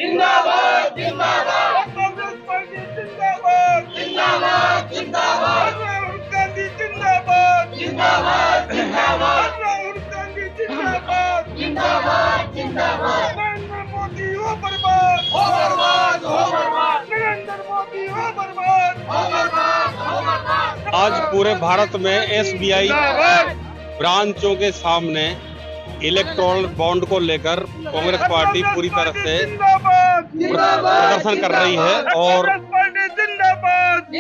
जिंदाबाद जिंदाबाद कांग्रेस पार्टी जिंदाबाद जिंदाबाद जिंदाबाद राहुल गांधी जिंदाबाद जिंदाबाद जिंदाबाद राहुल गांधी जिंदाबाद जिंदाबाद जिंदाबाद नरेंद्र मोदी हो बर्बाद हो बर्बाद हो बर्बाद नरेंद्र मोदी हो बर्बाद हो बर्बाद हो बर्बाद। आज पूरे भारत में एसबीआई ब्रांचों के सामने इलेक्टोरल बॉन्ड को लेकर कांग्रेस पार्टी पूरी तरह से प्रदर्शन कर रही है और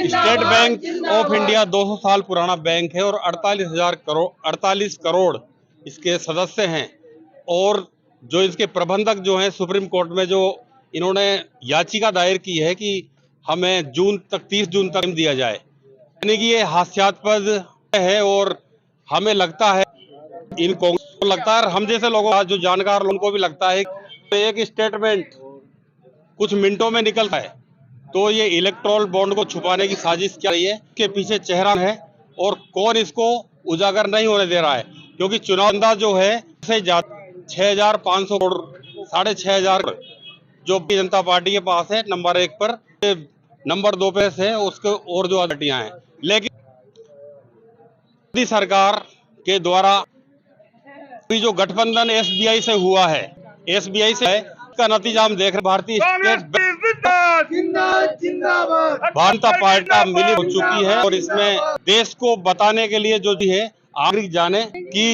स्टेट बैंक ऑफ इंडिया 200 साल पुराना बैंक है और 48 करोड़ इसके सदस्य हैं और जो इसके प्रबंधक जो हैं सुप्रीम कोर्ट में जो इन्होंने याचिका दायर की है कि हमें 30 जून तक दिया जाए, यानी कि ये हास्यास्पद है और हमें लगता है इनको लगता है, हम जैसे लोगों जो जानकार लोगों को भी लगता है कि एक स्टेटमेंट कुछ मिनटों में निकलता है, तो ये इलेक्टोरल बॉन्ड को छुपाने की साजिश क्या रही है, के पीछे चेहरा है और कौन इसको उजागर नहीं होने दे रहा है, क्योंकि चुनाव चंदा जो है 6,500 करोड़ 6,500 जो जनता पार्टी के पास है नंबर 1 पर, नंबर 2 पे है उसके और जो पार्टियां हैं, लेकिन मोदी सरकार के द्वारा जो गठबंधन एसबीआई से हुआ है, एसबीआई से है, का नतीजा हम देख रहे हैं। भारतीय स्टेट जनता पार्टी मिली हो चुकी है और इसमें देश को बताने के लिए जो है नागरिक जाने कि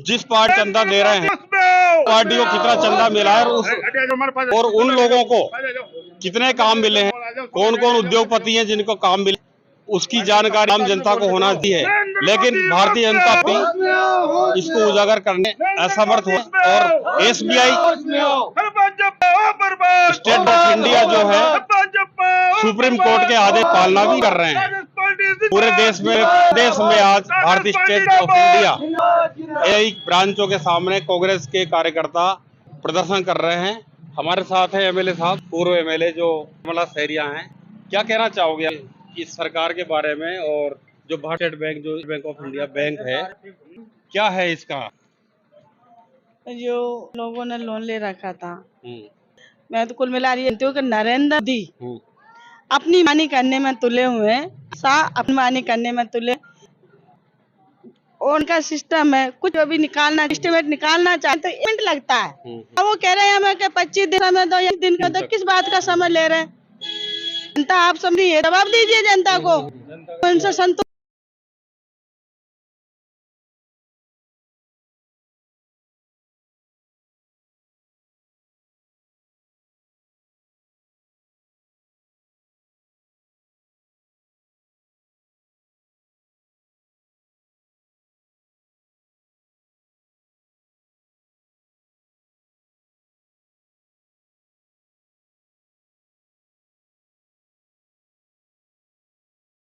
जिस पार्टी चंदा दे रहे हैं पार्टी को कितना चंदा मिला है और उन लोगों को कितने काम मिले हैं, कौन कौन उद्योगपति हैं जिनको काम मिले, उसकी जानकारी आम जनता को होना चाहिए। लेकिन भारतीय जनता पार्टी इसको उजागर करने असमर्थ है और SBI state bank of India जो है सुप्रीम कोर्ट के आदेश पालना भी कर रहे हैं। पूरे देश में आज भारतीय स्टेट ऑफ इंडिया एक ब्रांचों के सामने कांग्रेस के कार्यकर्ता प्रदर्शन कर रहे हैं। हमारे साथ है एमएलए साहब, पूर्व एमएलए जो कमला सहरिया हैं। क्या कहना चाहोगे इस सरकार के बारे में और जो भारतीय स्टेट बैंक जो बैंक ऑफ इंडिया बैंक है, क्या है इसका? जो लोगों ने लोन ले रखा था, मैं तो कुल मिला रही हूँ कि नरेंद्र मोदी अपनी मानी करने में तुले हुए हैं, अपनी मानी करने में तुले। उनका सिस्टम है कुछ अभी निकालना, एस्टिमेट निकालना चाहे तो मिनट लगता है। अब वो कह रहे हैं हमें कि 25 दिन समय दो, 1 दिन का दो, किस बात का समय ले रहे हैं? जनता आप समझिए, जवाब दीजिए जनता को, उनसे संतुष्ट।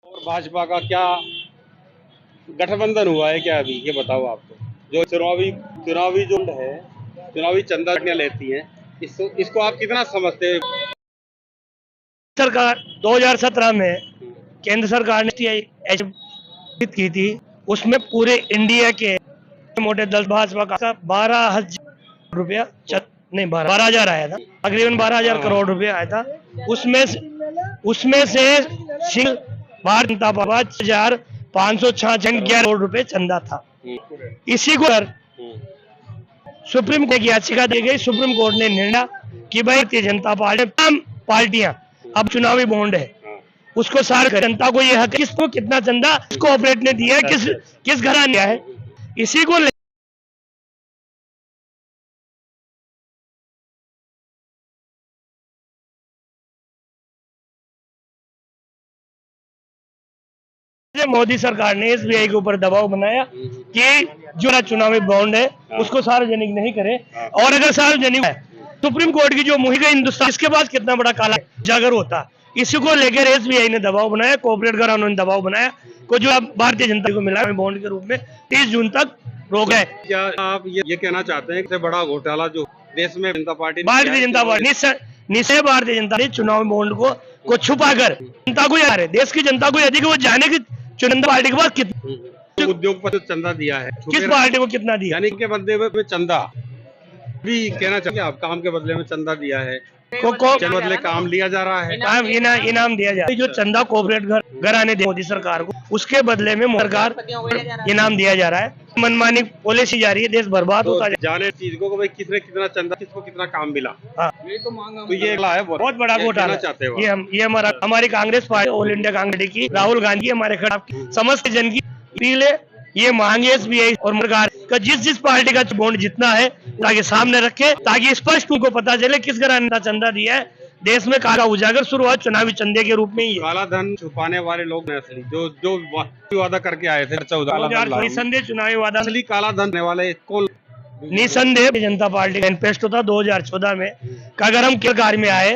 और भाजपा का क्या गठबंधन हुआ है क्या अभी, ये बताओ आप। तो जो चुनावी जो है, चुनावी चंदा लेती है, इसको आप कितना समझते हैं? सरकार 2017 में केंद्र सरकार ने की थी, उसमें पूरे इंडिया के मोटे 10 भाजपा का 12,000 रुपया नहीं 12,000 आया था, तकरीबन 12,000 करोड़ रुपया आया था। उसमें से भारतीय जनता पार्टी 6,566 करोड़ रुपए चंदा था। इसी को सुप्रीम कोर्ट की याचिका दी गई। सुप्रीम कोर्ट ने निर्णय कि भारतीय जनता पार्टी तमाम पार्टियां अब चुनावी बॉन्ड है, उसको सार जनता को ये हक, किसको कितना चंदा किसको ऑपरेट ने दिया है, किस घराने दिया है, इसी को मोदी सरकार ने एसबीआई के ऊपर दबाव बनाया कि जो चुनावी बॉन्ड है उसको सार्वजनिक नहीं करे, और अगर सार्वजनिक है सुप्रीम कोर्ट की जो मुहिम हिंदुस्तान, इसके बाद कितना बड़ा काला जागर होता, इसी को लेकर एसबीआई ने दबाव बनाया, कोऑपरेट घरानों ने दबाव बनाया को जो अब भारतीय जनता को मिला बॉन्ड के रूप में 30 जून तक रोक है। क्या आप ये कहना चाहते हैं कि बड़ा घोटाला जो देश में जनता पार्टी भारतीय जनता पार्टी निश्चय भारतीय जनता ने चुनावी बॉन्ड को छुपाकर जनता को यार है, देश की जनता को यदि वो जाने की जनता पार्टी के पास कितना उद्योगपति चंदा दिया है, किस पार्टी को कितना दिया, यानी के बदले में चंदा भी कहना चाहिए आप काम के बदले में चंदा दिया है, को के बदले काम लिया जा रहा है। काम इनाम दिया जा रहा है। जो चंदा कॉर्पोरेट घर आने दे मोदी सरकार को, उसके बदले में सरकार इनाम दिया जा रहा है। मनमानी पॉलिसी जा रही है, देश बर्बाद तो होता जा जाने चीज को भाई किसने कितना चंदा, किसको कितना काम मिला, हाँ। तो ये है बहुत बड़ा घोटाला चाहते हो। ये हमारी Congress party, all India Congress की, राहुल गांधी हमारे खिलाफ समस्त जन की अपील है। ये मांगे एसबीआई और सरकार का जिस पार्टी का बॉन्ड जितना है ताकि सामने रखे, ताकि स्पष्ट उनको पता चले किस घराने का चंदा दिया है। देश में काला उजागर शुरुआत चुनावी चंदे के रूप में ही है। काला धन छुपाने वाले लोग हैं असली, जो वादा करके आए थे। निसंदेह चुनावी वादा, असली काला धन देने वाले कौन? निसंदेह जनता पार्टी का इन्वेस्ट होता 2014 में। अगर हम सरकार में आए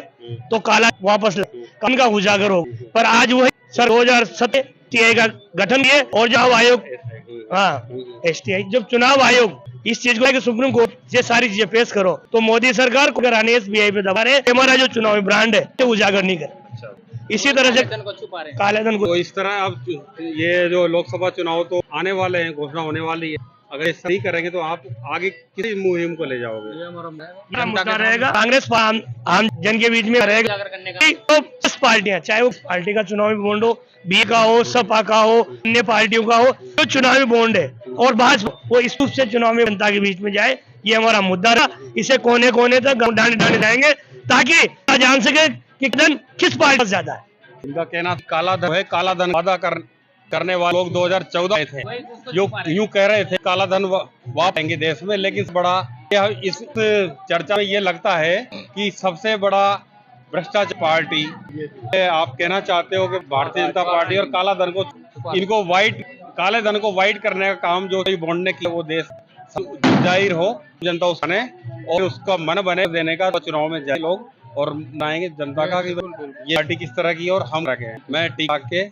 तो काला वापस कम का उजागर हो, पर आज वही सर 2017 टीआई का गठन किए और जब आयोग, हाँ एसटीआई, जब चुनाव आयोग इस चीज को सुप्रीम कोर्ट से सारी चीजें पेश करो तो मोदी सरकार को कराने एसबीआई पे दबा रहे, हमारा जो चुनावी ब्रांड है तो उजागर नहीं करे। इसी तरह से काले धन को तो इस तरह अब ये जो लोकसभा चुनाव तो आने वाले हैं, घोषणा होने वाली है, अगर ऐसा नहीं करेंगे तो आप आगे किस मुहिम को ले जाओगे? मुद्दा रहेगा कांग्रेस आम जन के बीच में रहेगा। तो 10 पार्टियां, चाहे वो पार्टी का चुनावी बॉन्ड हो, बी का हो, सपा का हो, अन्य पार्टियों का हो, जो चुनावी बॉन्ड है और भाजपा वो इस रूप से चुनावी जनता के बीच में जाए, ये हमारा मुद्दा रहा। इसे कोने कोने तक डांडे जाएंगे ताकि जान सके कि धन किस पार्टी से ज्यादा है। इनका कहना काला धन है, काला धन वादा करने वाले लोग 2014 में थे, यूं कह रहे थे काला धन वापस आएंगे देश में। लेकिन इस चर्चा में ये लगता है कि सबसे बड़ा भ्रष्टाचार पार्टी, आप कहना चाहते हो कि भारतीय जनता पार्टी और काला धन को, इनको काले धन को वाइट करने का काम जो बॉन्ड ने किया वो देश जाहिर हो, जनता उसने और उसका मन बने देने का, तो चुनाव में जाए लोग और बनाएंगे जनता का कि ये पार्टी किस तरह की और हम रखे हैं। मैं टीका के